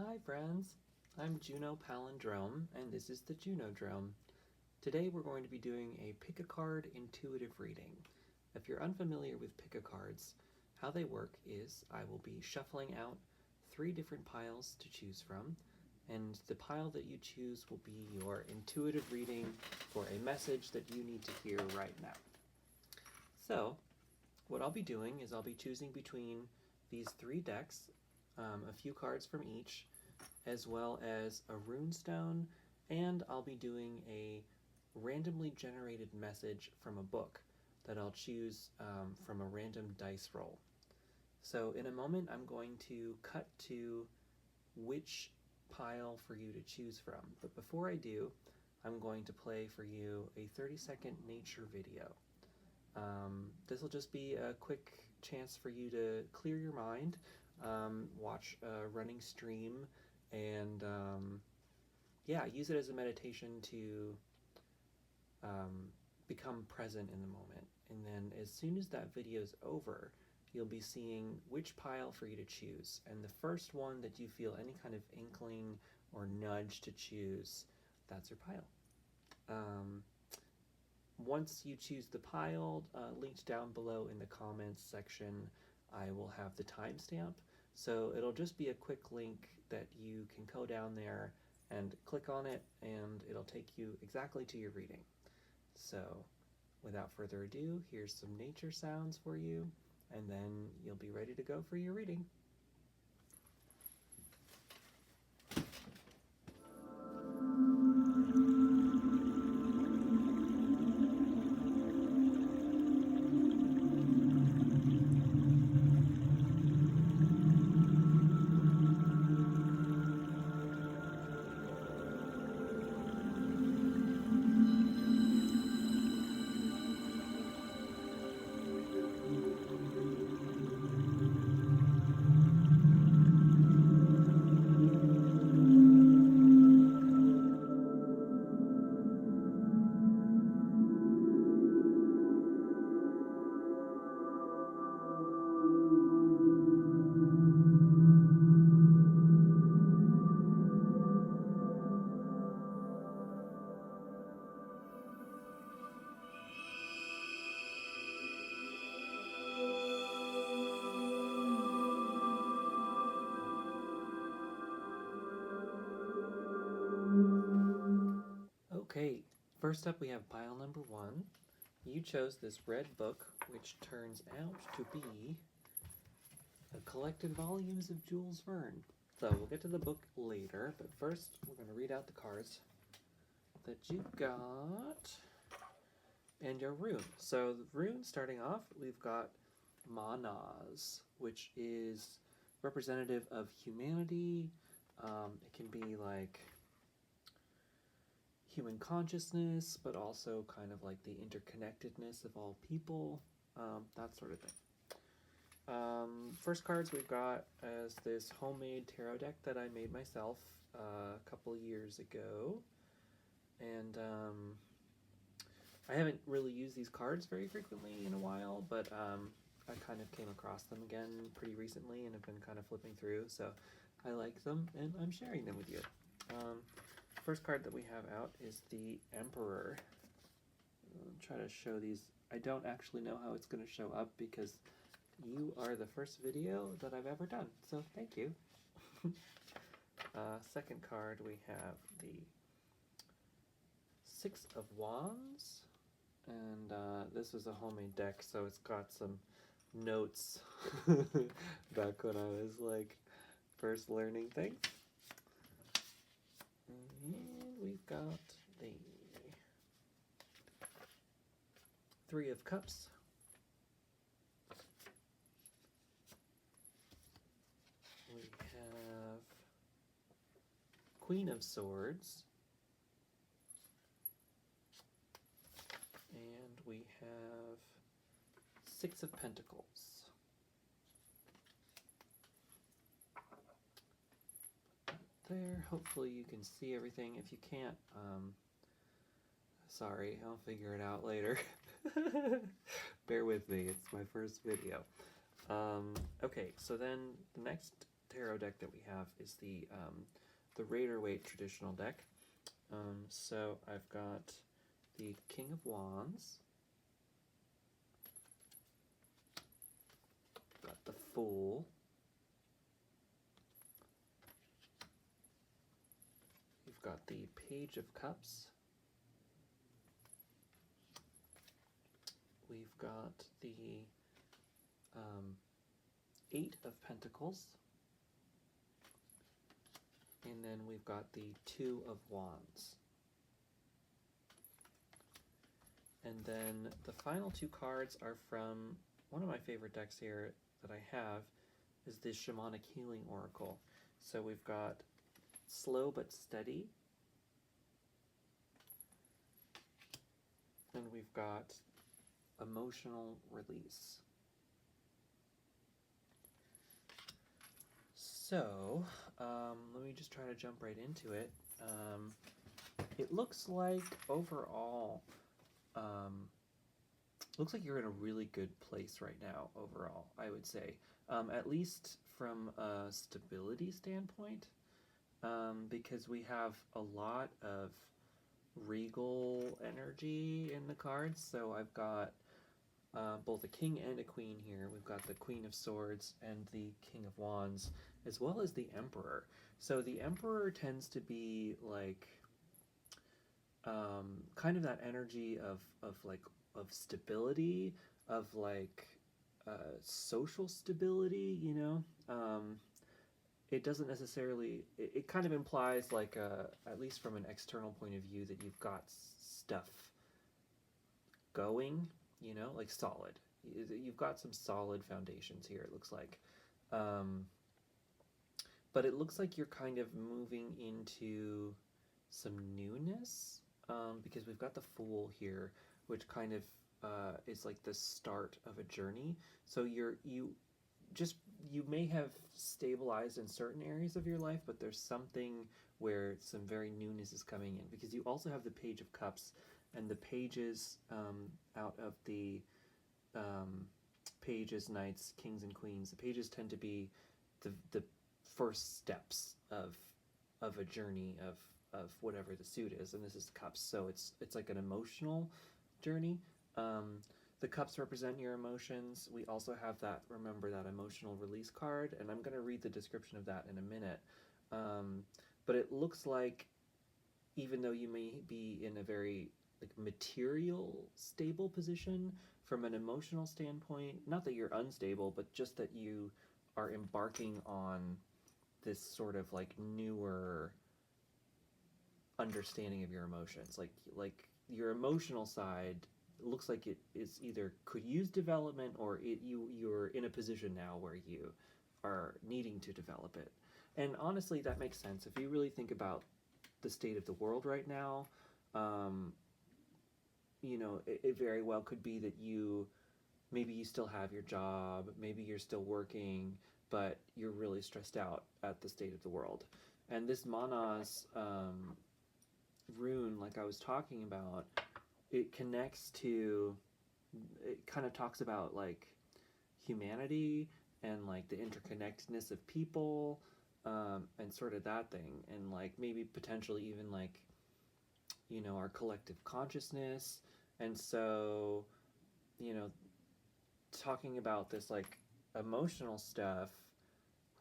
Hi friends, I'm Juno Palindrome, and this is the Junodrome. Today we're going to be doing a pick-a-card intuitive reading. If you're unfamiliar with pick-a-cards, how they work is I will be shuffling out 3 different piles to choose from, and the pile that you choose will be your intuitive reading for a message that you need to hear right now. So, what I'll be doing is I'll be choosing between these 3 decks, a few cards from each, as well as a runestone, and I'll be doing a randomly generated message from a book that I'll choose from a random dice roll. So in a moment I'm going to cut to which pile for you to choose from, but before I do, I'm going to play for you a 30-second nature video. This will just be a quick chance for you to clear your mind, watch a running stream, and use it as a meditation to become present in the moment. And then as soon as that video is over, you'll be seeing which pile for you to choose. And the first one that you feel any kind of inkling or nudge to choose, that's your pile. Once you choose the pile, linked down below in the comments section, I will have the timestamp. So it'll just be a quick link that you can go down there and click on it, and it'll take you exactly to your reading. So without further ado, here's some nature sounds for you, and then you'll be ready to go for your reading. Okay, first up we have pile number 1. You chose this red book, which turns out to be a collected volumes of Jules Verne. So we'll get to the book later, but first we're going to read out the cards that you got and your rune. So the rune, starting off, we've got Manas, which is representative of humanity. It can be like human consciousness, but also kind of like the interconnectedness of all people, that sort of thing. First cards we've got as this homemade tarot deck that I made myself a couple years ago, and I haven't really used these cards very frequently in a while, but I kind of came across them again pretty recently and have been kind of flipping through, so I like them and I'm sharing them with you. First card that we have out is the Emperor. I'll try to show these. I don't actually know how it's going to show up because you are the first video that I've ever done, so thank you. Second card we have the 6 of Wands, and this is a homemade deck, so it's got some notes back when I was like first learning things. And we've got the 3 of Cups, we have Queen of Swords, and we have 6 of Pentacles. There, hopefully you can see everything. If you can't, sorry, I'll figure it out later. Bear with me, it's my first video. Okay, so then the next tarot deck that we have is the Raider-Waite traditional deck. So I've got the King of Wands, got the Fool, we've got the Page of Cups, we've got the Eight of Pentacles, and then we've got the Two of Wands. And then the final two cards are from one of my favorite decks here that I have is the Shamanic Healing Oracle. So we've got Slow but Steady, and we've got Emotional Release. So, let me just try to jump right into it. It looks like overall, looks like you're in a really good place right now overall, I would say. At least from a stability standpoint, because we have a lot of regal energy in the cards. So I've got both a king and a queen here. We've got the Queen of Swords and the King of Wands, as well as the Emperor. So the Emperor tends to be like kind of that energy of stability, of like social stability, you know. It doesn't necessarily, it kind of implies like at least from an external point of view, that you've got stuff going, you know, like solid. You've got some solid foundations here, it looks like. But it looks like you're kind of moving into some newness, because we've got the Fool here, which kind of is like the start of a journey. So you may have stabilized in certain areas of your life, but there's something where some very newness is coming in, because you also have the Page of Cups, and the pages out of the pages, knights, kings, and queens. The pages tend to be the first steps of a journey of whatever the suit is, and this is the cups, so it's like an emotional journey. The cups represent your emotions. We also have that, remember, that emotional release card, and I'm going to read the description of that in a minute. But it looks like even though you may be in a very like material stable position, from an emotional standpoint, not that you're unstable, but just that you are embarking on this sort of like newer understanding of your emotions. Like your emotional side looks like it is either could use development, or you're in a position now where you are needing to develop it. And honestly, that makes sense. If you really think about the state of the world right now, you know, it very well could be that maybe you still have your job, maybe you're still working, but you're really stressed out at the state of the world. And this Manas rune, like I was talking about, it connects to, it kind of talks about like humanity and like the interconnectedness of people, and sort of that thing, and like maybe potentially even like, you know, our collective consciousness. And so, you know, talking about this like emotional stuff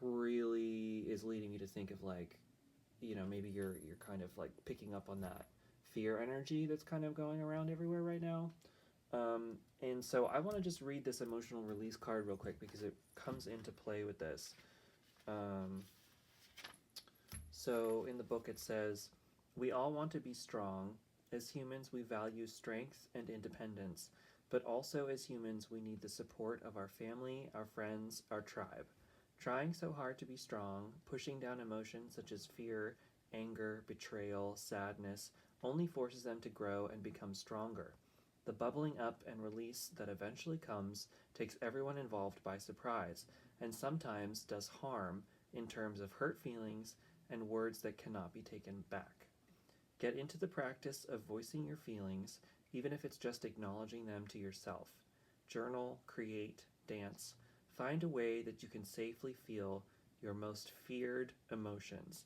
really is leading you to think of like, you know, maybe you're kind of like picking up on that fear energy that's kind of going around everywhere right now. And so I want to just read this emotional release card real quick, because it comes into play with this. So in the book it says, "We all want to be strong. As humans, we value strength and independence, but also as humans, we need the support of our family, our friends, our tribe. Trying so hard to be strong, pushing down emotions such as fear, anger, betrayal, sadness, only forces them to grow and become stronger. The bubbling up and release that eventually comes takes everyone involved by surprise, and sometimes does harm in terms of hurt feelings and words that cannot be taken back. Get into the practice of voicing your feelings, even if it's just acknowledging them to yourself. Journal, create, dance. Find a way that you can safely feel your most feared emotions.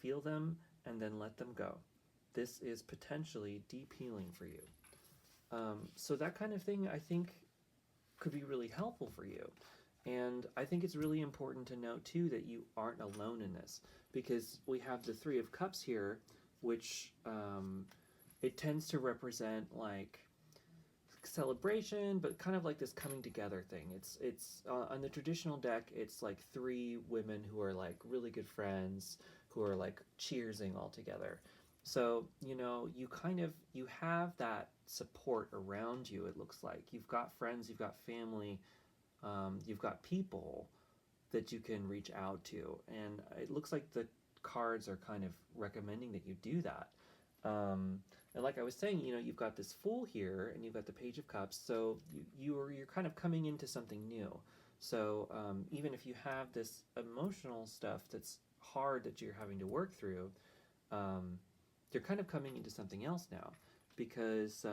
Feel them and then let them go. This is potentially deep healing for you. So that kind of thing, I think, could be really helpful for you. And I think it's really important to note, too, that you aren't alone in this, because we have the Three of Cups here, which it tends to represent like celebration, but kind of like this coming together thing. It's on the traditional deck, it's like three women who are like really good friends who are like cheersing all together. So, you know, you have that support around you. It looks like you've got friends, you've got family, you've got people that you can reach out to, and it looks like the cards are kind of recommending that you do that. And like I was saying, you know, you've got this Fool here, and you've got the Page of Cups, so you're kind of coming into something new. So even if you have this emotional stuff that's hard that you're having to work through, you're kind of coming into something else now, because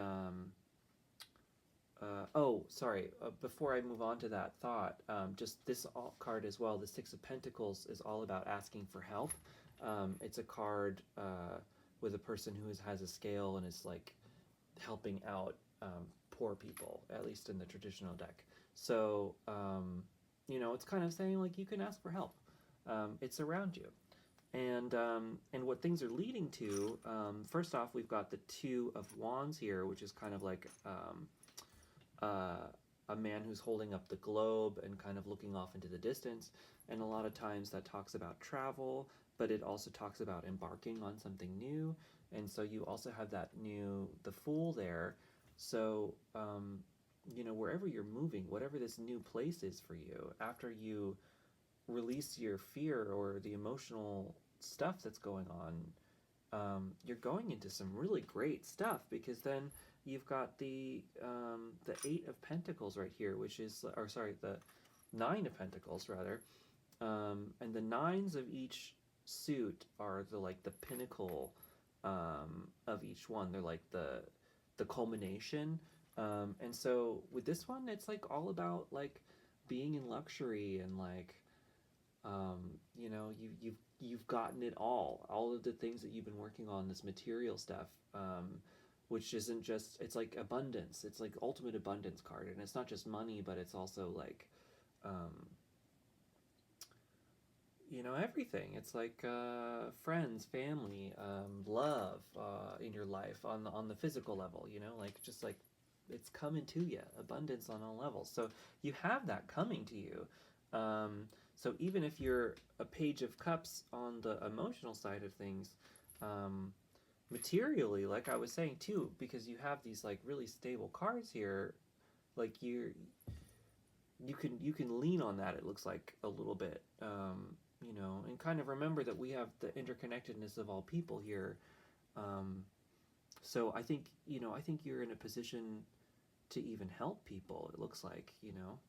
oh, sorry. Before I move on to that thought, just this card as well, the Six of Pentacles, is all about asking for help. It's a card with a person who has a scale and is like helping out poor people, at least in the traditional deck. So, you know, it's kind of saying like you can ask for help. It's around you. And what things are leading to, first off, we've got the Two of Wands here, which is kind of like a man who's holding up the globe and kind of looking off into the distance. And a lot of times that talks about travel, but it also talks about embarking on something new. And so you also have the Fool there. So, you know, wherever you're moving, whatever this new place is for you, after you release your fear or the emotional stuff that's going on, you're going into some really great stuff, because then you've got the Eight of Pentacles right here, which is, or sorry, the Nine of Pentacles rather, and the nines of each suit are the pinnacle of each one. They're like the culmination, and so with this one, it's like all about like being in luxury and like you know, you've gotten it all of the things that you've been working on, this material stuff, which isn't just, it's like abundance, it's like ultimate abundance card, and it's not just money, but it's also like you know, everything. It's like friends, family, love in your life on the physical level, you know, like just like it's coming to you, abundance on all levels. So you have that coming to you. So even if you're a Page of Cups on the emotional side of things, materially, like I was saying too, because you have these like really stable cards here, like you can lean on that. It looks like a little bit, you know, and kind of remember that we have the interconnectedness of all people here. So I think, you know, I think you're in a position to even help people. It looks like, you know,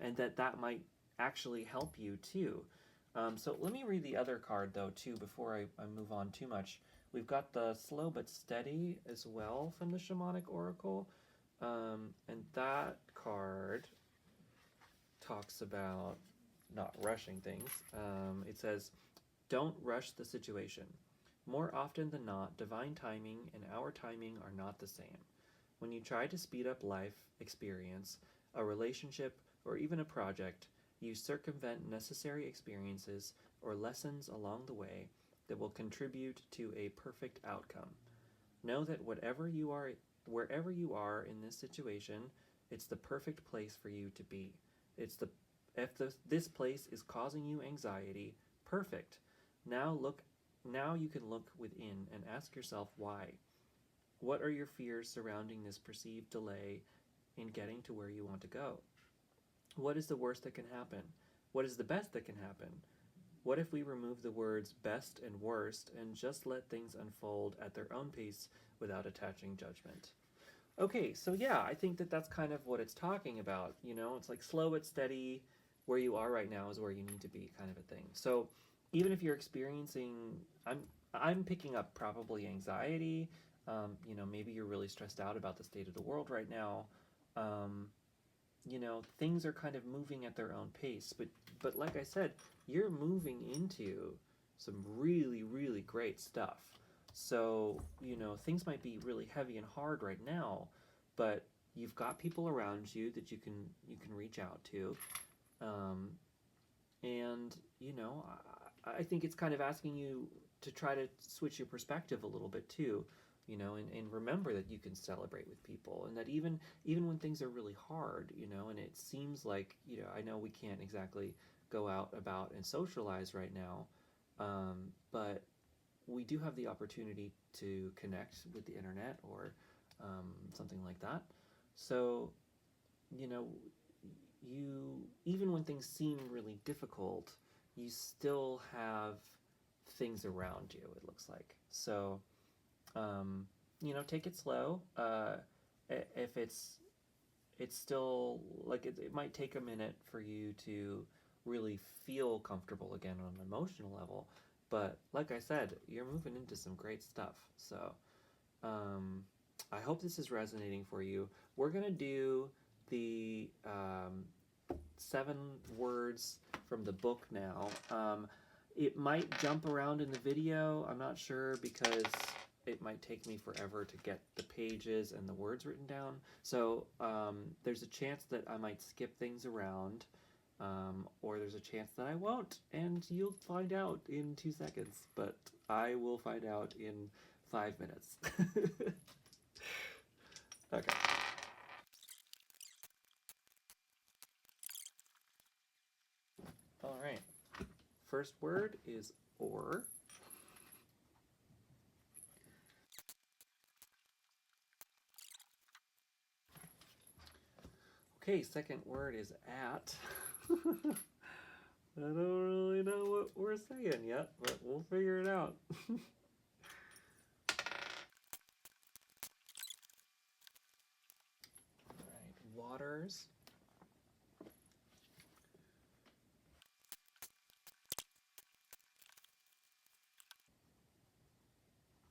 and that might actually help you too. So let me read the other card though too before I move on too much. We've got the Slow but Steady as well from the Shamanic Oracle, and that card talks about not rushing things. It says, "Don't rush the situation. More often than not, divine timing and our timing are not the same. When you try to speed up life experience, a relationship, or even a project, you circumvent necessary experiences or lessons along the way that will contribute to a perfect outcome. Know that wherever you are in this situation, it's the perfect place for you to be. If this place is causing you anxiety, perfect. Now you can look within and ask yourself why. What are your fears surrounding this perceived delay in getting to where you want to go? What is the worst that can happen? What is the best that can happen? What if we remove the words best and worst and just let things unfold at their own pace without attaching judgment?" Okay, so yeah, I think that's kind of what it's talking about. You know, it's like slow but steady. Where you are right now is where you need to be, kind of a thing. So even if you're experiencing, I'm picking up probably anxiety. You know, maybe you're really stressed out about the state of the world right now. You know, things are kind of moving at their own pace, but like I said, you're moving into some really, really great stuff. So, you know, things might be really heavy and hard right now, but you've got people around you that you can reach out to. Um, and, you know, I think it's kind of asking you to try to switch your perspective a little bit too, you know, and remember that you can celebrate with people, and that even when things are really hard, you know, and it seems like, you know, I know we can't exactly go out about and socialize right now, but we do have the opportunity to connect with the internet or something like that. So, you know, you, even when things seem really difficult, you still have things around you, it looks like. So, you know, take it slow. If it's still like it might take a minute for you to really feel comfortable again on an emotional level, but like I said, you're moving into some great stuff. So, um, I hope this is resonating for you. We're gonna do the 7 words from the book now. It might jump around in the video. I'm not sure because it might take me forever to get the pages and the words written down. So there's a chance that I might skip things around, or there's a chance that I won't, and you'll find out in 2 seconds, but I will find out in 5 minutes. Okay. All right. First word is or. Okay, second word is at. I don't really know what we're saying yet, but we'll figure it out. Alright, waters.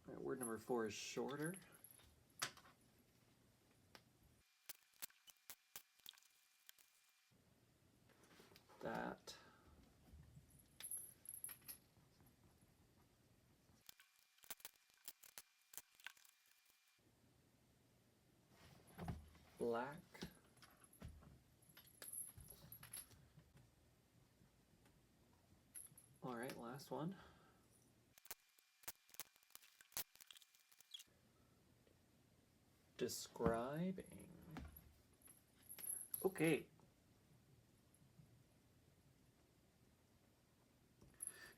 Alright, word number 4 is shorter. That. Black. Alright, last one. Describing. Okay.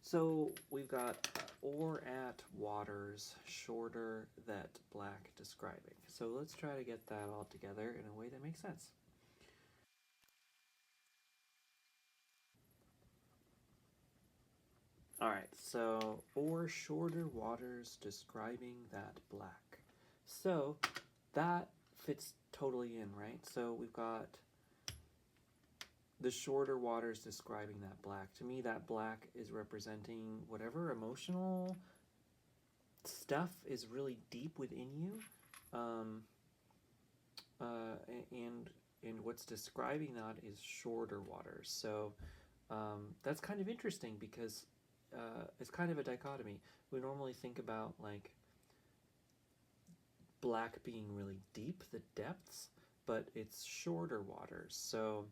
So we've got or at, waters, shorter, that, black, describing. So let's try to get that all together in a way that makes sense. Alright, so or shorter waters describing that black. So that fits totally in, right? So we've got the shorter waters describing that black. To me, that black is representing whatever emotional stuff is really deep within you, um, and what's describing that is shorter waters. So that's kind of interesting because it's kind of a dichotomy. We normally think about like black being really deep, the depths, but it's shorter waters. So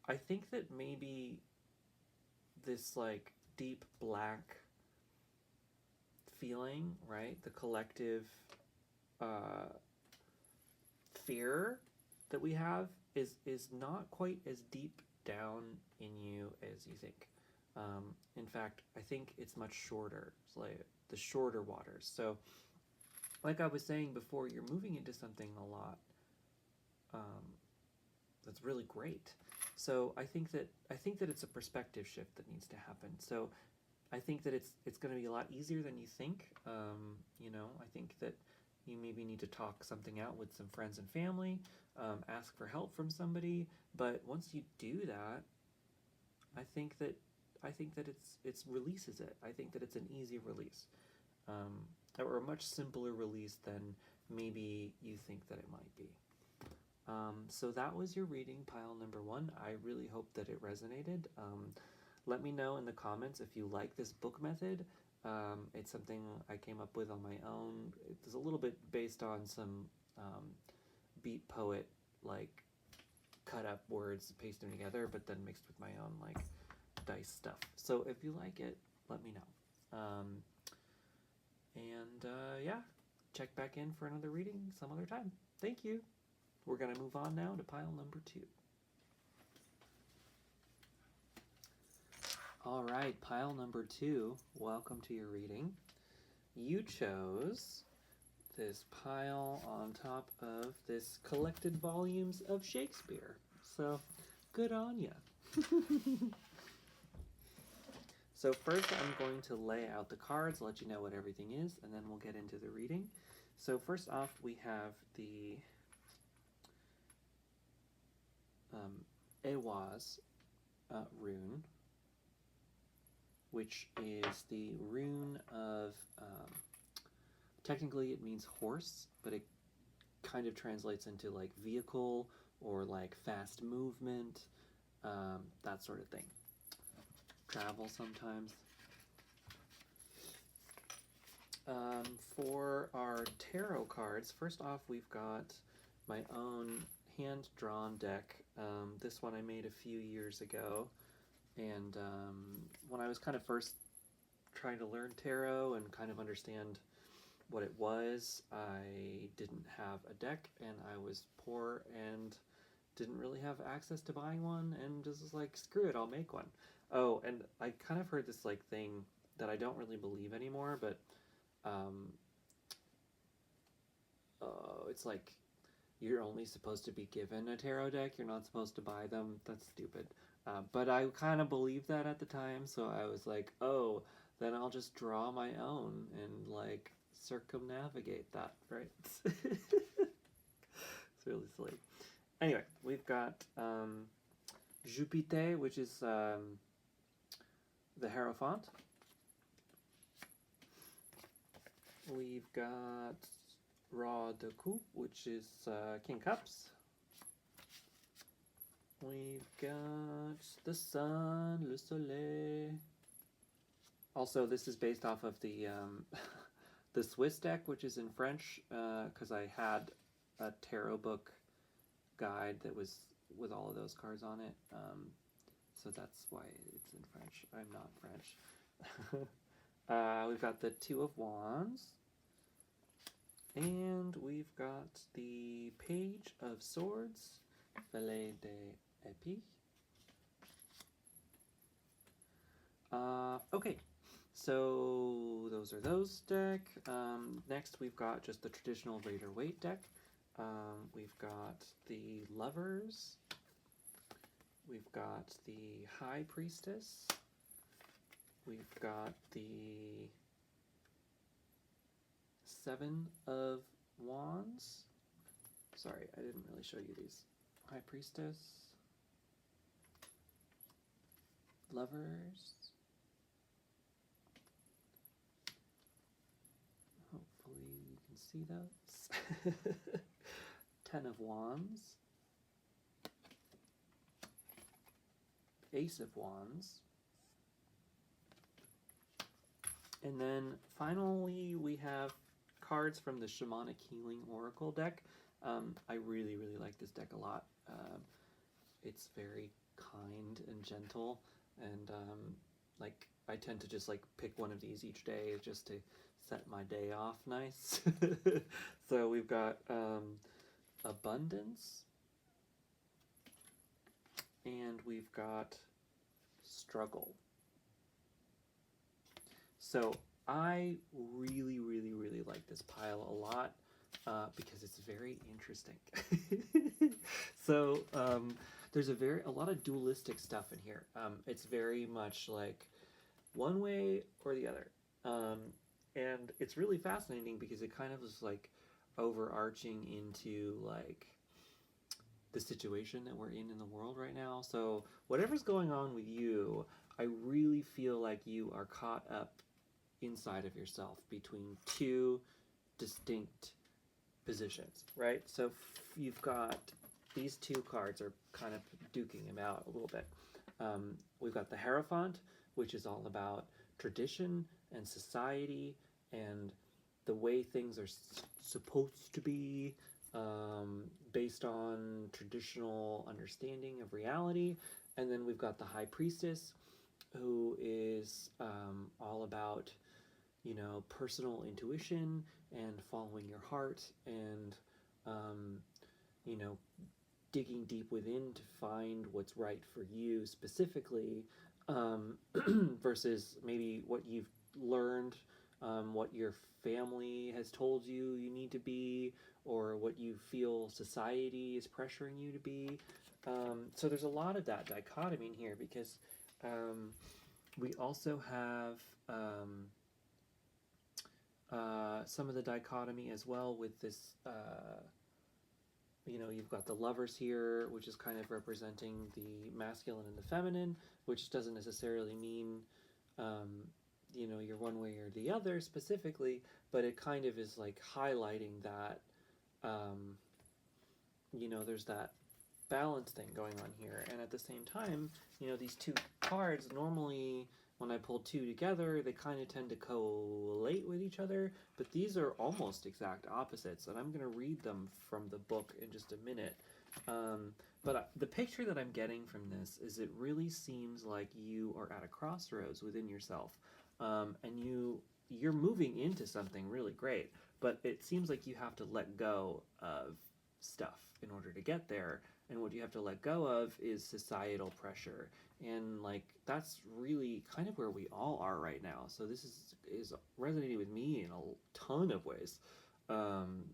I think that maybe this like deep black feeling, right? The collective uh, fear that we have is not quite as deep down in you as you think. In fact, I think it's much shorter. It's like the shorter waters. So, like I was saying before, you're moving into something a lot that's really great. So I think that it's a perspective shift that needs to happen. So I think that it's going to be a lot easier than you think. You know, I think that you maybe need to talk something out with some friends and family, ask for help from somebody. But once you do that, I think that it's releases it. I think that it's an easy release, or a much simpler release than maybe you think that it might be. So that was your reading, pile number 1. I really hope that it resonated. Let me know in the comments if you like this book method. It's something I came up with on my own. It's a little bit based on some beat poet, like cut up words, paste them together, but then mixed with my own like dice stuff. So if you like it, let me know. Yeah, check back in for another reading some other time. Thank you. We're going to move on now to pile number 2. All right, pile number 2, welcome to your reading. You chose this pile on top of this collected volumes of Shakespeare. So, good on ya. So first I'm going to lay out the cards, let you know what everything is, and then we'll get into the reading. So first off, we have the Ehwaz rune, which is the rune of, technically it means horse, but it kind of translates into like vehicle or like fast movement, that sort of thing. Travel sometimes. For our tarot cards, first off we've got my own hand-drawn deck. This one I made a few years ago, and when I was kind of first trying to learn tarot and kind of understand what it was, I didn't have a deck, and I was poor and didn't really have access to buying one, and just was like, screw it, I'll make one. Oh, and I kind of heard this like thing that I don't really believe anymore, but it's like you're only supposed to be given a tarot deck, you're not supposed to buy them. That's stupid. But I kind of believed that at the time, so I was like, oh, then I'll just draw my own and like circumnavigate that, right? It's really silly. Anyway, we've got Jupiter, which is the Hierophant. We've got Roi de Coupe, which is King Cups. We've got the Sun, Le Soleil. Also, this is based off of the the Swiss deck, which is in French, because I had a tarot book guide that was with all of those cards on it. So that's why it's in French. I'm not French. We've got the Two of Wands. And we've got the Page of Swords, Valet d'Épée. Okay, so those are those deck. Next we've got just the traditional Raider-Waite deck. We've got the Lovers. We've got the High Priestess. We've got the Seven of Wands. Sorry, I didn't really show you these. High Priestess. Lovers. Hopefully you can see those. Ten of Wands. Ace of Wands. And then finally we have cards from the Shamanic Healing Oracle deck. I really, really like this deck a lot. It's very kind and gentle, and like I tend to just like pick one of these each day just to set my day off nice. So we've got Abundance, and we've got Struggle. So I really, really, really like this pile a lot because it's very interesting. So there's a lot of dualistic stuff in here. It's very much like one way or the other. And it's really fascinating because it kind of is like overarching into like the situation that we're in the world right now. So whatever's going on with you, I really feel like you are caught up inside of yourself between two distinct positions, right? So you've got these two cards are kind of duking them out a little bit. We've got the Hierophant, which is all about tradition and society and the way things are supposed to be, based on traditional understanding of reality. And then we've got the High Priestess, who is all about, personal intuition and following your heart and, you know, digging deep within to find what's right for you specifically, versus maybe what you've learned, what your family has told you you need to be, or what you feel society is pressuring you to be. So there's a lot of that dichotomy in here because we also have some of the dichotomy as well with this. You've got the lovers here, which is kind of representing the masculine and the feminine, which doesn't necessarily mean, you're one way or the other specifically, but it kind of is like highlighting that, there's that balance thing going on here. And at the same time, these two cards, normally when I pull two together, they kind of tend to collate with each other, but these are almost exact opposites, and I'm going to read them from the book in just a minute. But the picture that I'm getting from this is it really seems like you are at a crossroads within yourself, and you're moving into something really great, but it seems like you have to let go of stuff in order to get there. And what you have to let go of is societal pressure. And that's really kind of where we all are right now. So this is resonating with me in a ton of ways. And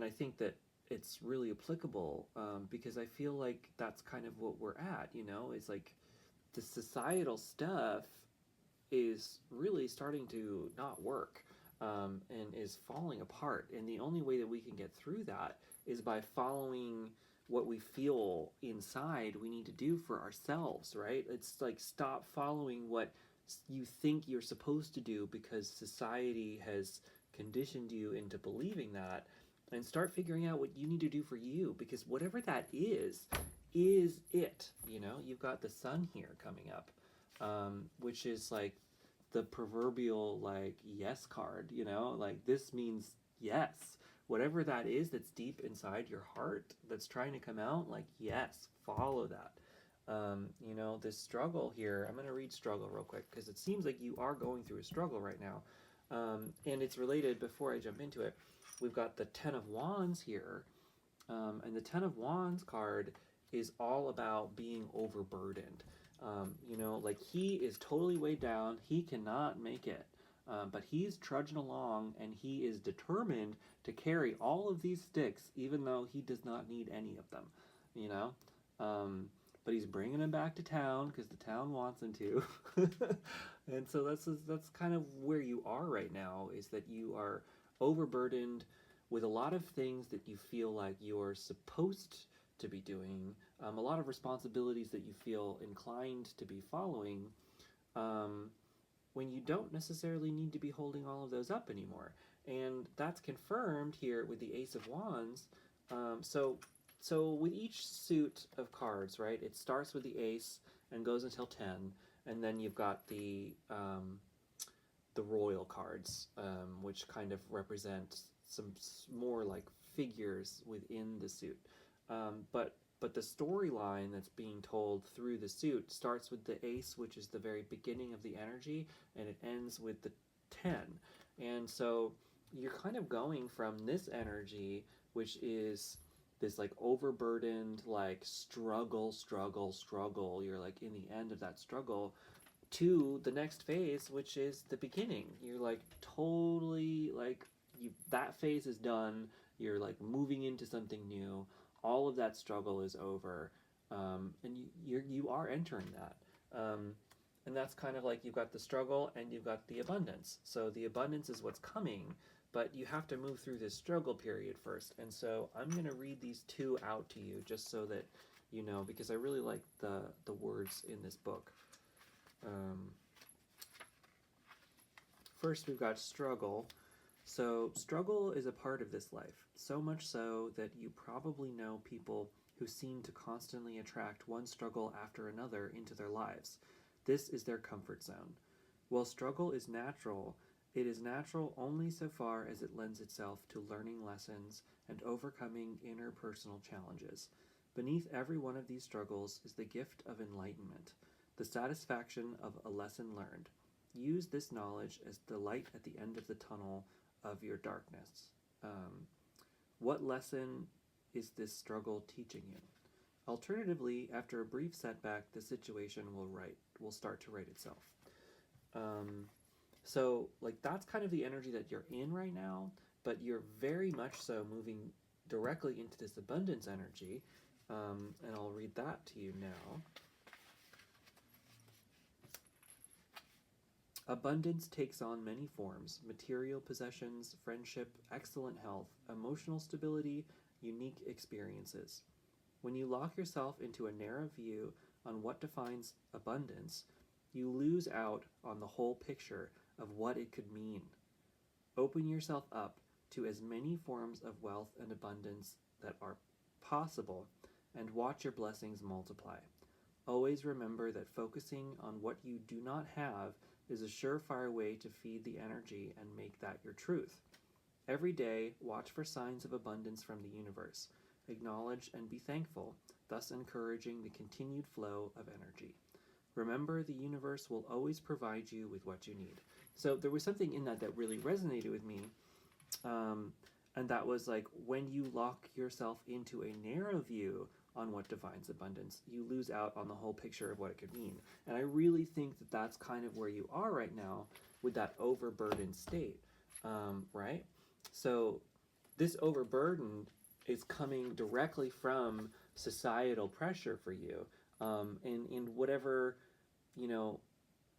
I think that it's really applicable, because I feel like that's kind of what we're at, It's like the societal stuff is really starting to not work, and is falling apart. And the only way that we can get through that is by following what we feel inside we need to do for ourselves, right? It's like, stop following what you think you're supposed to do because society has conditioned you into believing that, and start figuring out what you need to do for you, because whatever that is it. You've got the sun here coming up, which is like the proverbial yes card. This means yes. Whatever that is that's deep inside your heart that's trying to come out, yes, follow that. This struggle here, I'm going to read struggle real quick because it seems like you are going through a struggle right now. And it's related, before I jump into it, we've got the Ten of Wands here. And the Ten of Wands card is all about being overburdened. He is totally weighed down. He cannot make it. But he's trudging along, and he is determined to carry all of these sticks, even though he does not need any of them, but he's bringing them back to town because the town wants him to. And so that's kind of where you are right now, is that you are overburdened with a lot of things that you feel like you're supposed to be doing, a lot of responsibilities that you feel inclined to be following, when you don't necessarily need to be holding all of those up anymore. And that's confirmed here with the Ace of Wands. So with each suit of cards, right, it starts with the Ace and goes until 10, and then you've got the Royal cards, which kind of represent some more like figures within the suit. But the storyline that's being told through the suit starts with the Ace, which is the very beginning of the energy, and it ends with the 10. And so you're kind of going from this energy, which is this overburdened, struggle. You're in the end of that struggle, to the next phase, which is the beginning. You're totally that phase is done. You're moving into something new. All of that struggle is over, and you are entering that. And that's kind of you've got the struggle and you've got the abundance. So the abundance is what's coming, but you have to move through this struggle period first. And so I'm going to read these two out to you just so that you know, because I really like the words in this book. First, we've got struggle. So struggle is a part of this life, so much so that you probably know people who seem to constantly attract one struggle after another into their lives. This is their comfort zone. While struggle is natural, it is natural only so far as it lends itself to learning lessons and overcoming interpersonal challenges. Beneath every one of these struggles is the gift of enlightenment, the satisfaction of a lesson learned. Use this knowledge as the light at the end of the tunnel of your darkness. What lesson is this struggle teaching you? Alternatively, after a brief setback, the situation will start to right itself. So, like, that's kind of the energy that you're in right now, but you're very much so moving directly into this abundance energy, and I'll read that to you now. Abundance takes on many forms: material possessions, friendship, excellent health, emotional stability, unique experiences. When you lock yourself into a narrow view on what defines abundance, you lose out on the whole picture of what it could mean. Open yourself up to as many forms of wealth and abundance that are possible, and watch your blessings multiply. Always remember that focusing on what you do not have is a surefire way to feed the energy and make that your truth. Every day, watch for signs of abundance from the universe. Acknowledge and be thankful, thus encouraging the continued flow of energy. Remember, the universe will always provide you with what you need. So there was something in that that really resonated with me, and that was like, when you lock yourself into a narrow view on what defines abundance, you lose out on the whole picture of what it could mean. And I really think that that's kind of where you are right now with that overburdened state, right? So this overburden is coming directly from societal pressure for you, and whatever,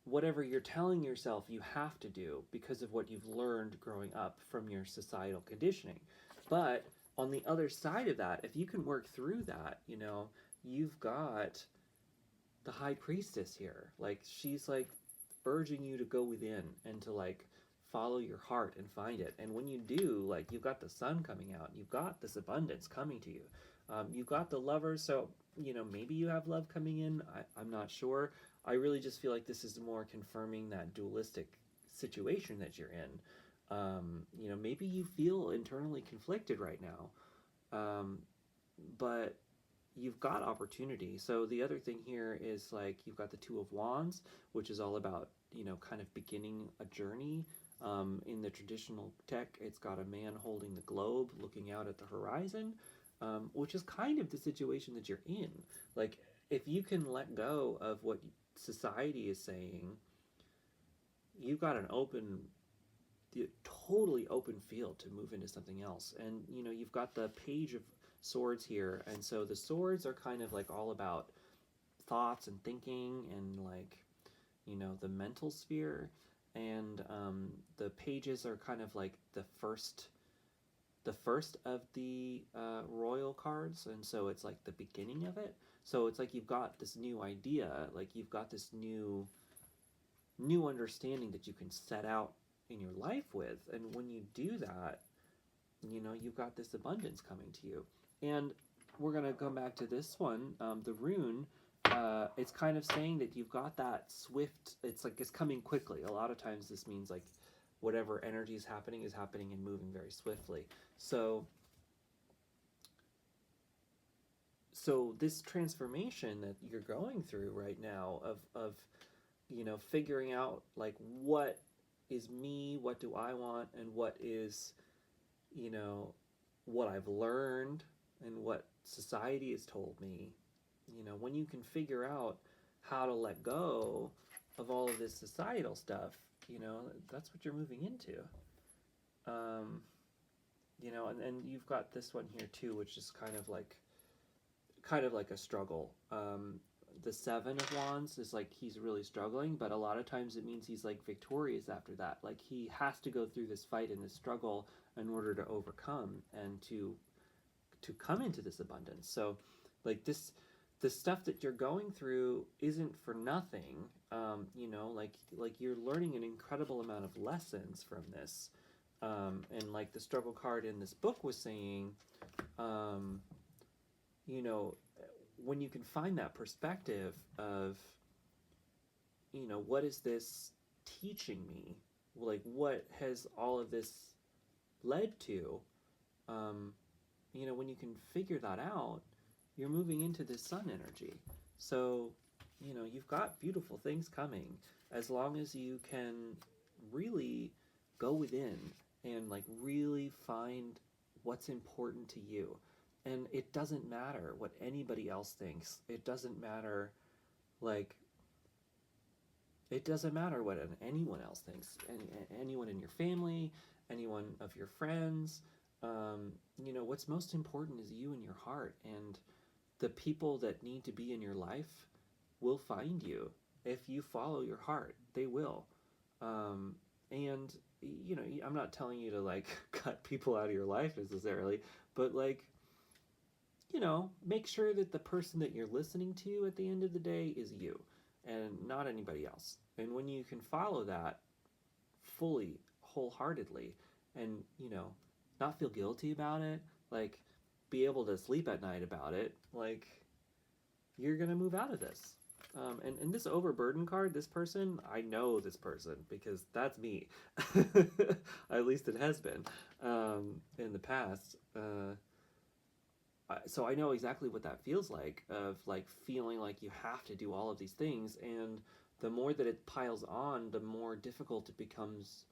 whatever you're telling yourself you have to do because of what you've learned growing up from your societal conditioning. But on the other side of that, if you can work through that, you've got the high priestess here. Like, she's like urging you to go within and to like follow your heart and find it. And when you do, like, you've got the sun coming out, you've got this abundance coming to you. You've got the lovers, so maybe you have love coming in. I'm not sure. I really just feel like this is more confirming that dualistic situation that you're in. Maybe you feel internally conflicted right now, but you've got opportunity. So the other thing here is, like, you've got the Two of Wands, which is all about, kind of beginning a journey. In the traditional tech, it's got a man holding the globe, looking out at the horizon, which is kind of the situation that you're in. Like, if you can let go of what society is saying, you've got an totally open field to move into something else. And you've got the Page of Swords here, and so the swords are kind of like all about thoughts and thinking and, like, the mental sphere, and the pages are kind of like the first of the royal cards, and so it's like the beginning of it. So it's like you've got this new idea, like you've got this new understanding that you can set out in your life with, and when you do that, you've got this abundance coming to you. And we're going to come back to this one, the rune. It's kind of saying that you've got that swift, it's like it's coming quickly. A lot of times this means like whatever energy is happening and moving very swiftly. So this transformation that you're going through right now of figuring out, like, what is me, what do I want, and what is, what I've learned and what society has told me, when you can figure out how to let go of all of this societal stuff, that's what you're moving into. And you've got this one here too, which is kind of like a struggle. The Seven of Wands is like he's really struggling, but a lot of times it means he's like victorious after that. Like, he has to go through this fight and this struggle in order to overcome and to come into this abundance. So, like, the stuff that you're going through isn't for nothing. Like you're learning an incredible amount of lessons from this. And like the struggle card in this book was saying, you know, when you can find that perspective of, you know, what is this teaching me? Like, what has all of this led to? Um, you know, when you can figure that out, you're moving into this sun energy. So, you know, you've got beautiful things coming as long as you can really go within and like really find what's important to you. And it doesn't matter what anybody else thinks. It doesn't matter, like, it doesn't matter what anyone else thinks. Anyone in your family, anyone of your friends. You know, what's most important is you and your heart. And the people that need to be in your life will find you. If you follow your heart, they will. And, you know, I'm not telling you to, like, cut people out of your life necessarily, but, like, you know, make sure that the person that you're listening to at the end of the day is you and not anybody else. And when you can follow that fully, wholeheartedly, and, you know, not feel guilty about it, like, be able to sleep at night about it, like, you're going to move out of this. And this overburden card, this person, I know this person because that's me. At least it has been in the past. So I know exactly what that feels like, of like feeling like you have to do all of these things, and the more that it piles on, the more difficult it becomes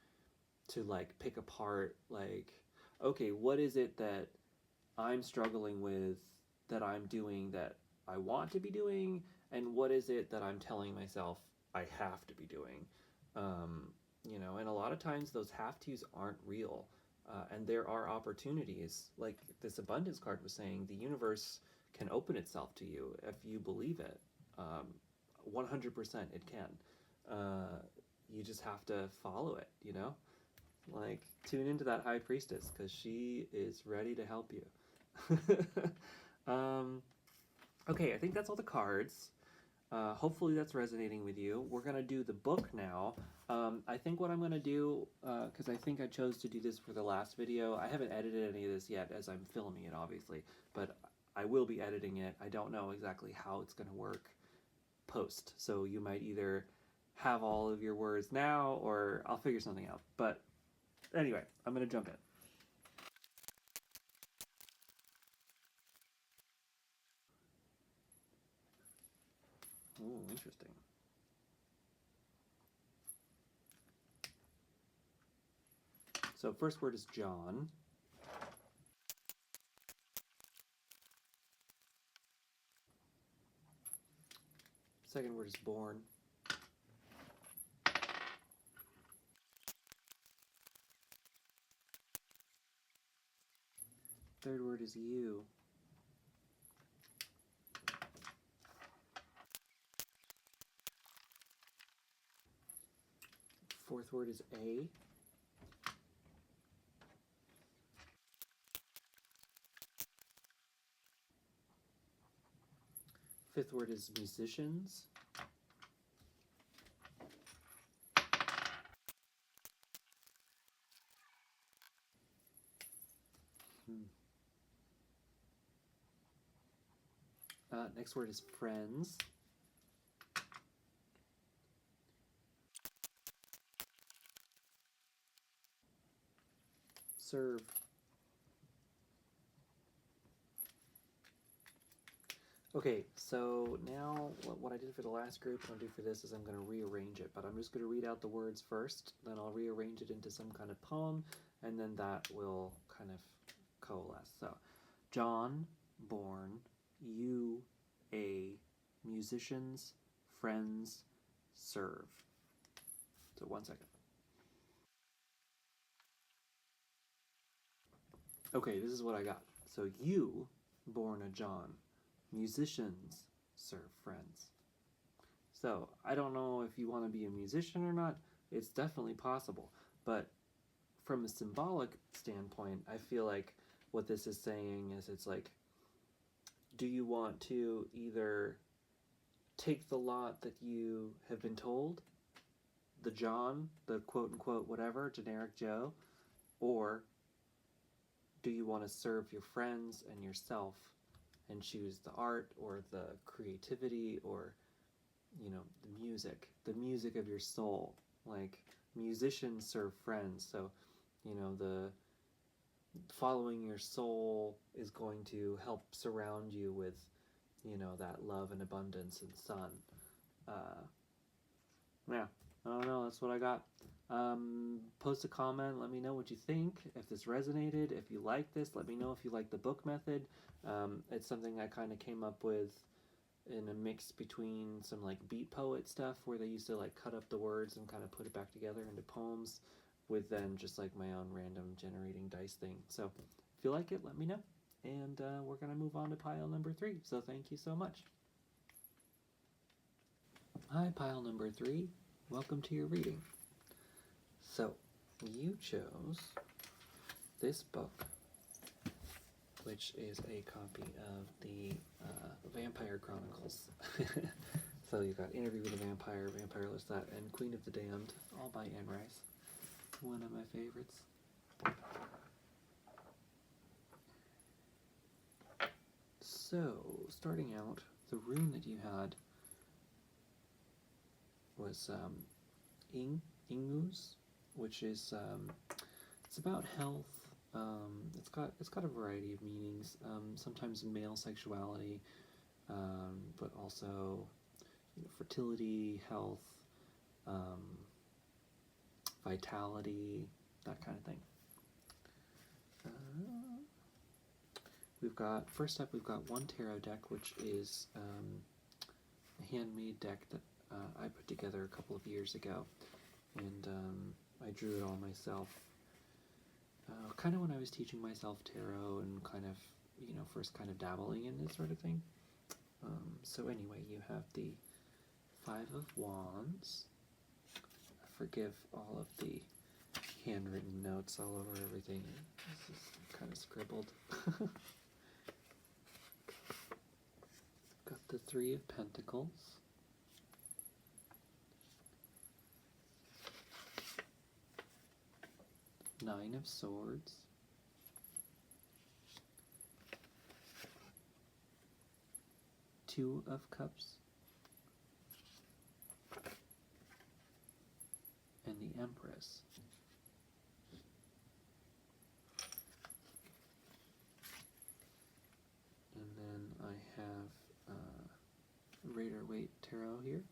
to like pick apart, like, okay, what is it that I'm struggling with, that I'm doing, that I want to be doing, and what is it that I'm telling myself I have to be doing? You know, and a lot of times those have tos aren't real. And there are opportunities, like this abundance card was saying, the universe can open itself to you if you believe it. 100% it can. You just have to follow it, you know? Like, tune into that high priestess because she is ready to help you. Okay, I think that's all the cards. Hopefully that's resonating with you. We're going to do the book now. I think what I'm going to do, because I think I chose to do this for the last video, I haven't edited any of this yet as I'm filming it, obviously, but I will be editing it. I don't know exactly how it's going to work post, so you might either have all of your words now, or I'll figure something out. But anyway, I'm going to jump in. Ooh, interesting. So first word is John. Second word is born. Third word is you. Fourth word is A. Fifth word is musicians. Next word is friends. Serve. Okay, so now what I did for the last group, what I'll do for this is I'm going to rearrange it, but I'm just going to read out the words first, then I'll rearrange it into some kind of poem, and then that will kind of coalesce. So, John, born, you, a, musicians, friends, serve. So 1 second. Okay, this is what I got. So you, born a John, musicians serve friends. So I don't know if you want to be a musician or not. It's definitely possible. But from a symbolic standpoint, I feel like what this is saying is it's like, do you want to either take the lot that you have been told, the John, the quote unquote whatever, generic Joe, or do you want to serve your friends and yourself and choose the art or the creativity or, the music of your soul. Like, musicians serve friends, so, the following your soul is going to help surround you with, that love and abundance and sun. Yeah, I don't know, that's what I got. Post a comment, let me know what you think, if this resonated, if you like this, let me know if you like the book method. It's something I kind of came up with in a mix between some like beat poet stuff where they used to like cut up the words and kind of put it back together into poems, with then just like my own random generating dice thing. So if you like it, let me know. And we're going to move on to pile number 3. So thank you so much. Hi, pile number 3. Welcome to your reading. So you chose this book, which is a copy of the Vampire Chronicles. So you've got Interview with a Vampire, Vampire Lestat, and Queen of the Damned, all by Anne Rice. One of my favorites. So, starting out, the rune that you had was Ingus, which is it's about health. It's got a variety of meanings. Sometimes male sexuality, but also fertility, health, vitality, that kind of thing. First up, we've got one tarot deck, which is a handmade deck that I put together a couple of years ago, and I drew it all myself. Kind of when I was teaching myself tarot and kind of, first kind of dabbling in this sort of thing. So anyway, you have the 5 of Wands. Forgive all of the handwritten notes all over everything. This is kind of scribbled. Got the 3 of Pentacles. Nine of Swords. Two of Cups. And the Empress. And then I have Raider-Waite Tarot here.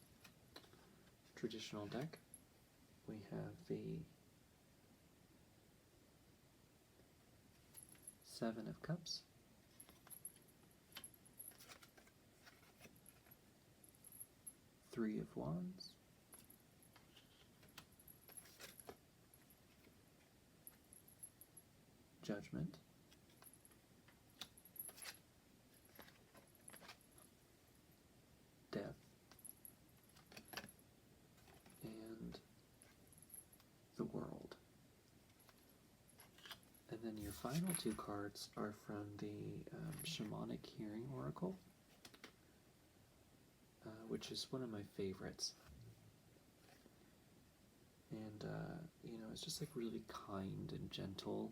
Traditional deck. We have the 7 of Cups. Three of Wands. Judgment. Death. And the World. And then your final 2 cards are from the Shamanic Healing Oracle, which is one of my favorites. And, it's just like really kind and gentle.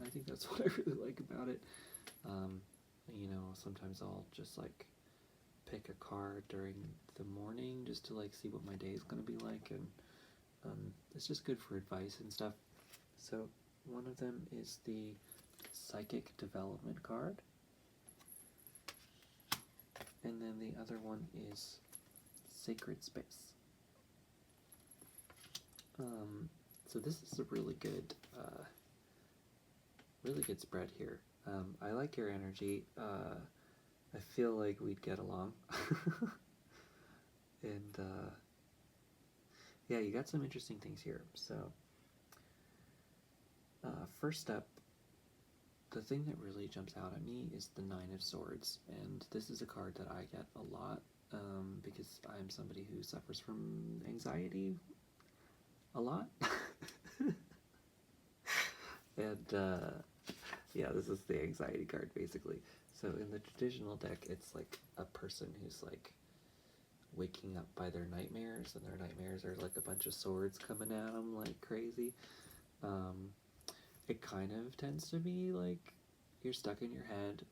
I think that's what I really like about it. Sometimes I'll just like pick a card during the morning just to like see what my day is going to be like, and it's just good for advice and stuff. So one of them is the Psychic Development card, and then the other one is Sacred Space. So this is a really good spread here. I like your energy. I feel like we'd get along. And yeah, you got some interesting things here. So first up, the thing that really jumps out at me is the 9 of Swords, and this is a card that I get a lot because I'm somebody who suffers from anxiety a lot. And yeah, this is the anxiety card basically. So in the traditional deck, it's like a person who's like waking up by their nightmares, and their nightmares are like a bunch of swords coming at them like crazy. It kind of tends to be like you're stuck in your head,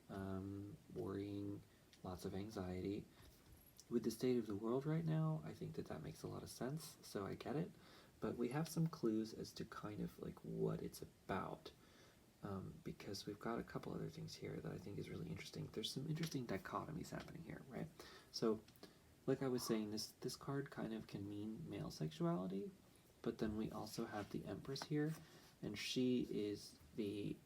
worrying, lots of anxiety. With the state of the world right now, I think that that makes a lot of sense, so I get it. But we have some clues as to kind of like what it's about. Because we've got a couple other things here that I think is really interesting. There's some interesting dichotomies happening here, right? So, like I was saying, this card kind of can mean male sexuality, but then we also have the Empress here, and she is the,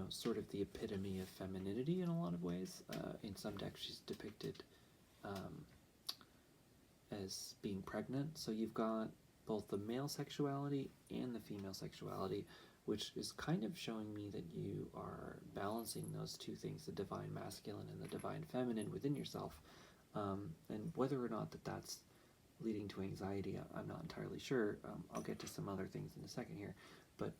sort of the epitome of femininity in a lot of ways. In some decks, she's depicted as being pregnant, so you've got both the male sexuality and the female sexuality, which is kind of showing me that you are balancing those two things, the divine masculine and the divine feminine within yourself. And whether or not that's leading to anxiety, I'm not entirely sure. I'll get to some other things in a second here. But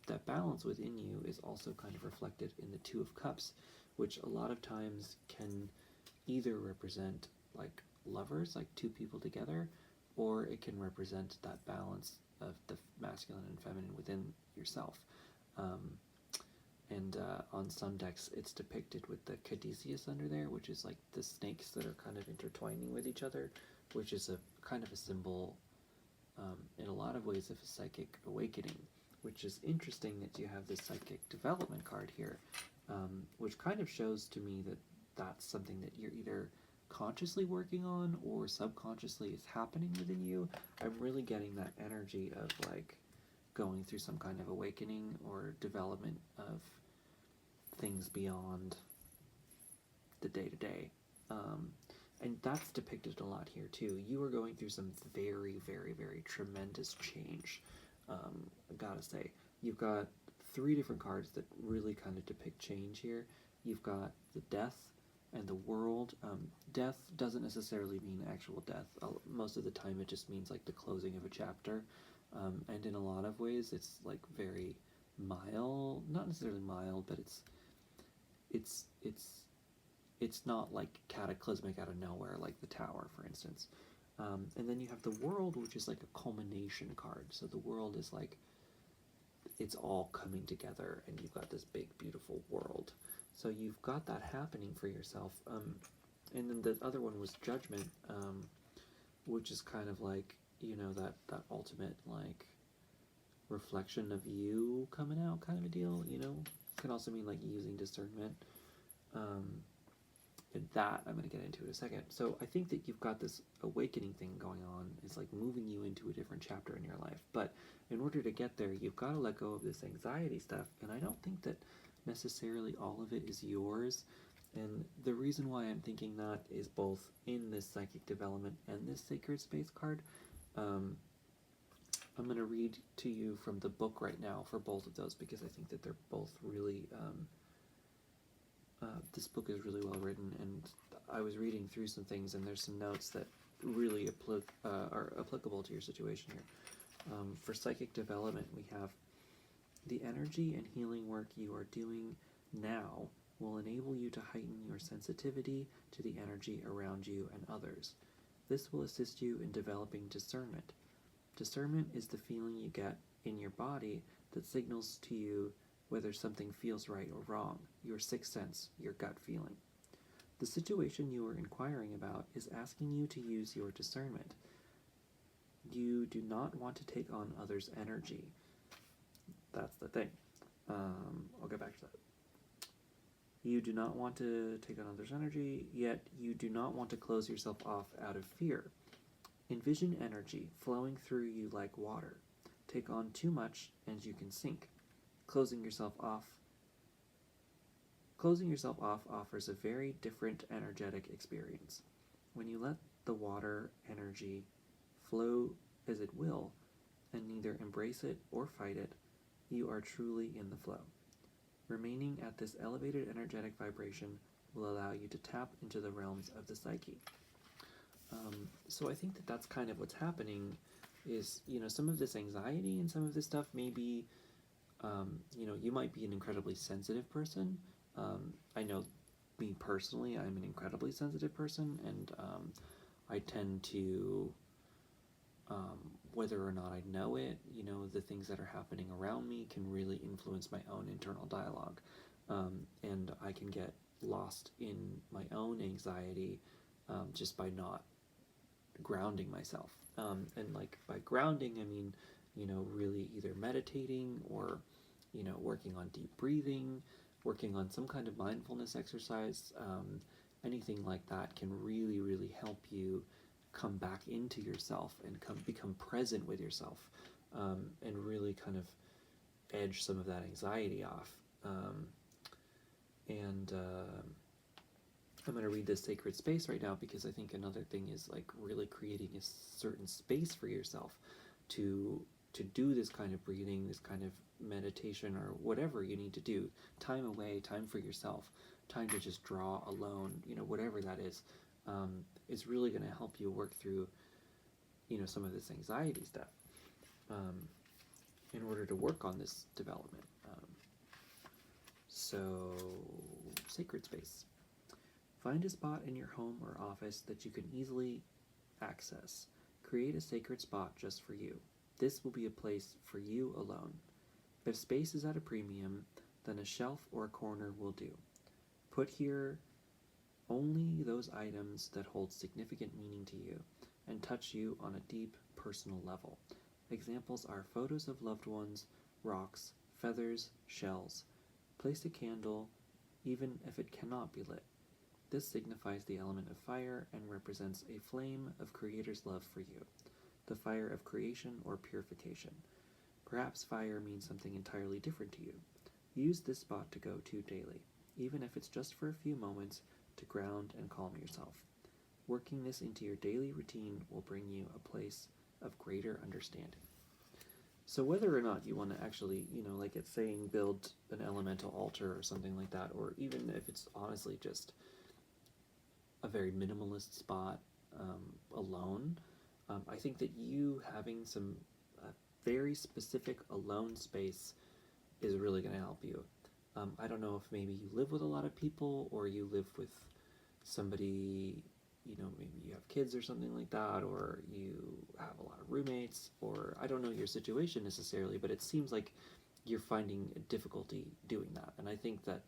that balance within you is also kind of reflected in the Two of Cups, which a lot of times can either represent like lovers, like two people together, or it can represent that balance of the masculine and feminine within yourself. And on some decks, it's depicted with the caduceus under there, which is like the snakes that are kind of intertwining with each other, which is a kind of a symbol, in a lot of ways, of a psychic awakening, which is interesting that you have this psychic development card here, which kind of shows to me that that's something that you're either consciously working on or subconsciously is happening within you. I'm really getting that energy of like going through some kind of awakening or development of things beyond the day-to-day. And that's depicted a lot here too. You are going through some very, very, very tremendous change. I gotta say, you've got 3 different cards that really kind of depict change here. You've got the death and the world. Death doesn't necessarily mean actual death. Most of the time it just means like the closing of a chapter. And in a lot of ways it's like very mild, not necessarily mild, but it's not like cataclysmic out of nowhere like the Tower, for instance. And then you have the world, which is like a culmination card. So the world is like, it's all coming together and you've got this big beautiful world. So you've got that happening for yourself. And then the other one was Judgment, which is kind of like, that ultimate like reflection of you coming out kind of a deal, It can also mean like using discernment. And that I'm going to get into in a second. So I think that you've got this awakening thing going on. It's like moving you into a different chapter in your life. But in order to get there, you've got to let go of this anxiety stuff. And I don't think that necessarily all of it is yours. And the reason why I'm thinking that is both in this psychic development and this sacred space card. I'm going to read to you from the book right now for both of those because I think that they're both really... this book is really well written, and I was reading through some things, and there's some notes that really are applicable to your situation here. For psychic development, we have the energy and healing work you are doing now will enable you to heighten your sensitivity to the energy around you and others. This will assist you in developing discernment. Discernment is the feeling you get in your body that signals to you whether something feels right or wrong, your sixth sense, your gut feeling. The situation you are inquiring about is asking you to use your discernment. You do not want to take on others' energy. That's the thing. I'll get back to that. You do not want to take on others' energy, yet you do not want to close yourself off out of fear. Envision energy flowing through you like water. Take on too much and you can sink. Closing yourself off offers a very different energetic experience. When you let the water energy flow as it will, and neither embrace it or fight it, you are truly in the flow. Remaining at this elevated energetic vibration will allow you to tap into the realms of the psyche. So I think that that's kind of what's happening is, some of this anxiety and some of this stuff maybe... you might be an incredibly sensitive person. I know me personally, I'm an incredibly sensitive person, and I tend to whether or not I know it, the things that are happening around me can really influence my own internal dialogue. And I can get lost in my own anxiety just by not grounding myself. And like by grounding, I mean, really either meditating or, working on deep breathing, working on some kind of mindfulness exercise. Anything like that can really, really help you come back into yourself and become present with yourself, and really kind of edge some of that anxiety off. And I'm going to read this sacred space right now because I think another thing is like really creating a certain space for yourself to do this kind of breathing, this kind of meditation, or whatever you need to do. Time away, time for yourself, time to just draw alone, whatever that is really going to help you work through, some of this anxiety stuff, in order to work on this development. So, sacred space. Find a spot in your home or office that you can easily access. Create a sacred spot just for you. This will be a place for you alone. If space is at a premium, then a shelf or a corner will do. Put here only those items that hold significant meaning to you and touch you on a deep personal level. Examples are photos of loved ones, rocks, feathers, shells. Place a candle, even if it cannot be lit. This signifies the element of fire and represents a flame of Creator's love for you, the fire of creation or purification. Perhaps fire means something entirely different to you. Use this spot to go to daily, even if it's just for a few moments, to ground and calm yourself. Working this into your daily routine will bring you a place of greater understanding. So whether or not you want to actually, like it's saying, build an elemental altar or something like that, or even if it's honestly just a very minimalist spot alone, I think that you having some very specific alone space is really going to help you. I don't know if maybe you live with a lot of people or you live with somebody, maybe you have kids or something like that, or you have a lot of roommates, or I don't know your situation necessarily, but it seems like you're finding a difficulty doing that. And I think that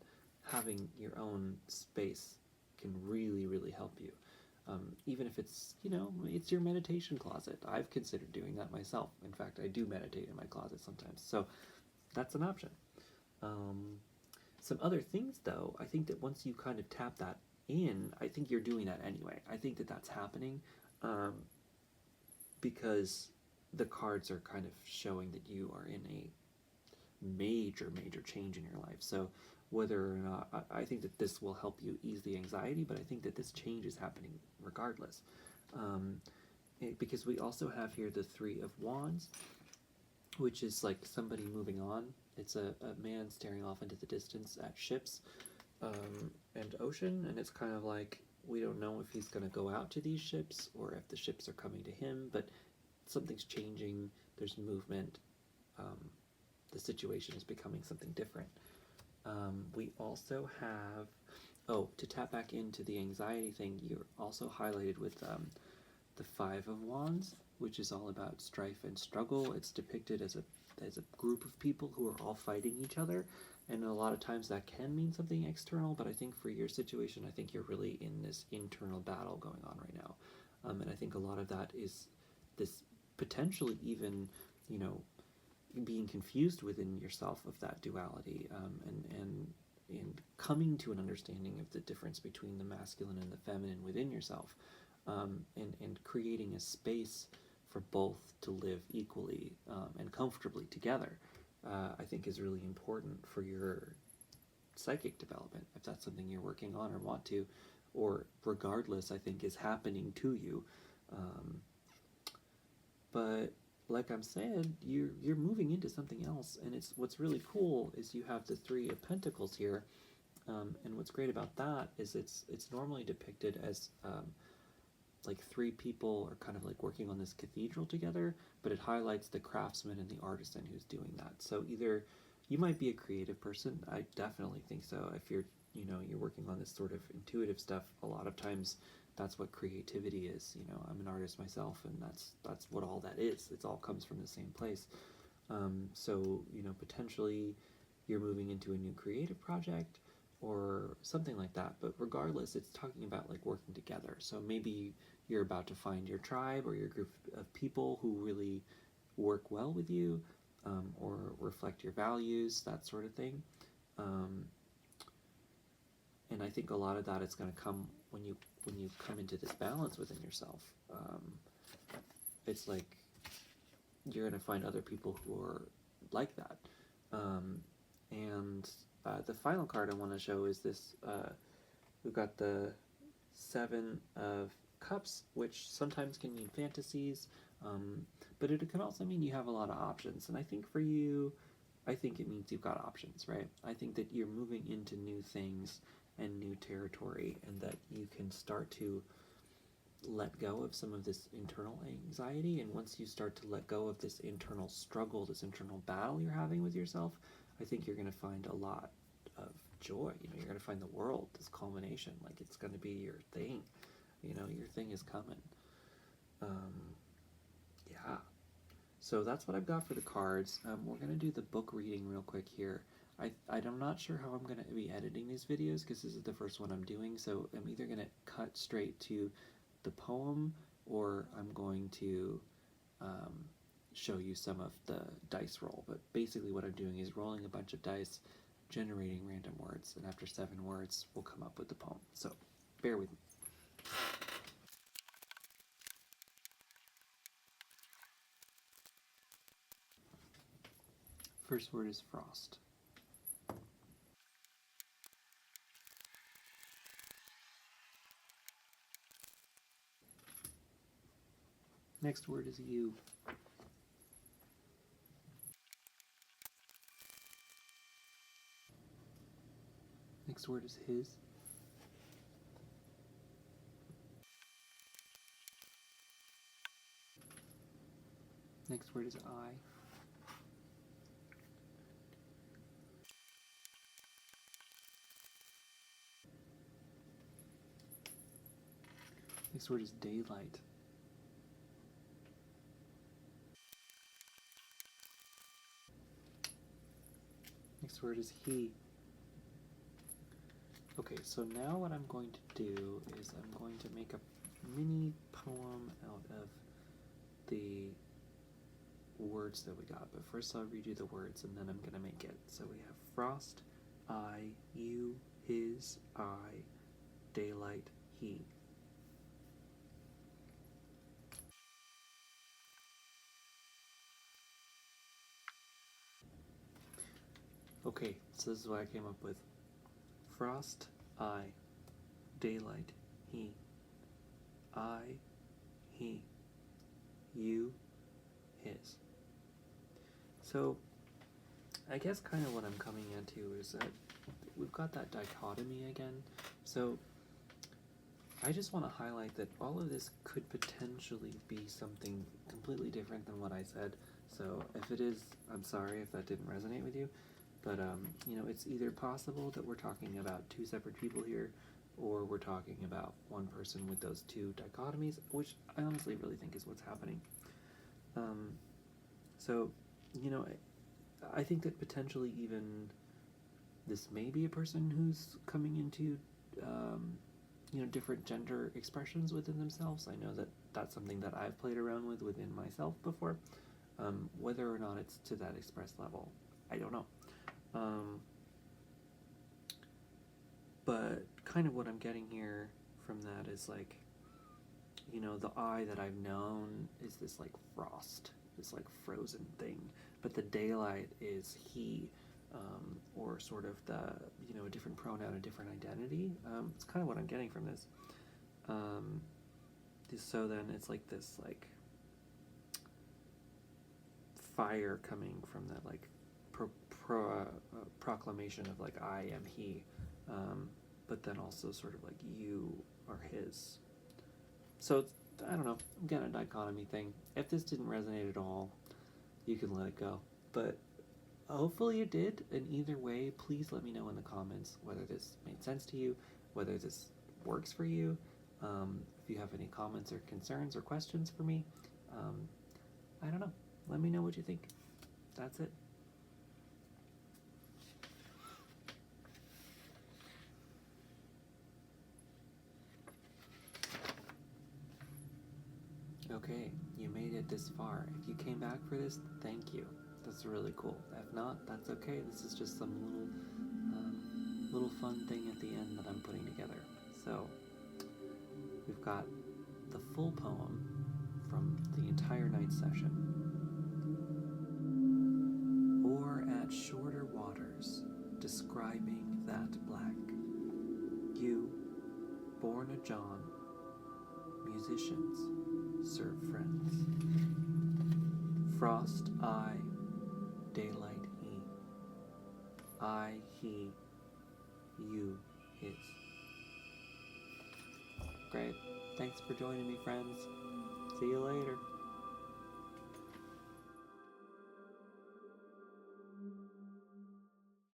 having your own space can really, really help you. Even if it's, it's your meditation closet. I've considered doing that myself. In fact, I do meditate in my closet sometimes. So that's an option. Some other things, though, I think that once you kind of tap that in, I think you're doing that anyway. I think that that's happening because the cards are kind of showing that you are in a major, major change in your life. So whether or not, I think that this will help you ease the anxiety, but I think that this change is happening regardless. Because we also have here the Three of Wands, which is like somebody moving on. It's a man staring off into the distance at ships and ocean, and it's kind of like, we don't know if he's going to go out to these ships or if the ships are coming to him, but something's changing, there's movement, the situation is becoming something different. We also have, to tap back into the anxiety thing, you're also highlighted with the Five of Wands, which is all about strife and struggle. It's depicted as a group of people who are all fighting each other, and a lot of times that can mean something external, but I think for your situation, I think you're really in this internal battle going on right now. And I think a lot of that is this potentially even, being confused within yourself of that duality, and coming to an understanding of the difference between the masculine and the feminine within yourself, and creating a space for both to live equally and comfortably together, I think is really important for your psychic development, if that's something you're working on or want to, or regardless, I think is happening to you. But like I'm saying, you're moving into something else, and it's what's really cool is you have the Three of Pentacles here, and what's great about that is it's normally depicted as like three people are kind of like working on this cathedral together, but it highlights the craftsman and the artisan who's doing that. So either you might be a creative person, I definitely think so. If you're working on this sort of intuitive stuff, a lot of times that's what creativity is. You know, I'm an artist myself, and that's what all that is. It all comes from the same place. So, you know, potentially you're moving into a new creative project or something like that. But regardless, it's talking about like working together. So maybe you're about to find your tribe or your group of people who really work well with you, or reflect your values, that sort of thing. Um, and I think a lot of that is going to come when you come into this balance within yourself. It's like you're going to find other people who are like that. And the final card I want to show is this. We've got the Seven of Cups, which sometimes can mean fantasies, but it can also mean you have a lot of options. And I think for you, I think it means you've got options, right? I think that you're moving into new things and new territory, and that you can start to let go of some of this internal anxiety. And once you start to let go of this internal struggle, this internal battle you're having with yourself, I think you're going to find a lot of joy. You know, you're going to find the world, this culmination, like it's going to be your thing. You know, your thing is coming. Yeah. So that's what I've got for the cards. We're going to do the book reading real quick here. I'm not sure how I'm going to be editing these videos because this is the first one I'm doing, so I'm either going to cut straight to the poem, or I'm going to show you some of the dice roll. But basically what I'm doing is rolling a bunch of dice, generating random words, and after 7 words we'll come up with the poem. So bear with me. First word is frost. Next word is you. Next word is his. Next word is I. Next word is daylight. Next word is he. Okay, so now what I'm going to do is I'm going to make a mini poem out of the words that we got. But first I'll read you the words and then I'm going to make it. So we have frost, I, you, his, I, daylight, he. Okay, so this is what I came up with. Frost, I, daylight, he, I, he, you, his. So I guess kind of what I'm coming into is that we've got that dichotomy again. So I just want to highlight that all of this could potentially be something completely different than what I said. So if it is, I'm sorry if that didn't resonate with you. But, you know, it's either possible that we're talking about 2 separate people here, or we're talking about one person with those 2 dichotomies, which I honestly really think is what's happening. So, you know, I think that potentially even this may be a person who's coming into, you know, different gender expressions within themselves. I know that that's something that I've played around with within myself before. Whether or not it's to that express level, I don't know. But kind of what I'm getting here from that is like, you know, the I that I've known is this like frost, this like frozen thing, but the daylight is he, or sort of the, you know, a different pronoun, a different identity. It's kind of what I'm getting from this. So then it's like this like fire coming from that like proclamation of like I am he, but then also sort of like you are his. So it's, I don't know, I'm getting a dichotomy thing. If this didn't resonate at all, you can let it go. But hopefully it did, and either way, please let me know in the comments whether this made sense to you, whether this works for you. If you have any comments or concerns or questions for me, I don't know. Let me know what you think. That's it. Okay, you made it this far. If you came back for this, thank you. That's really cool. If not, that's okay. This is just some little fun thing at the end that I'm putting together. So, we've got the full poem from the entire night session. Or at shorter waters, describing that black. You, born a John, musicians serve friends. Frost I, daylight he. I, he, you, his. Great. Thanks for joining me, friends. See you later.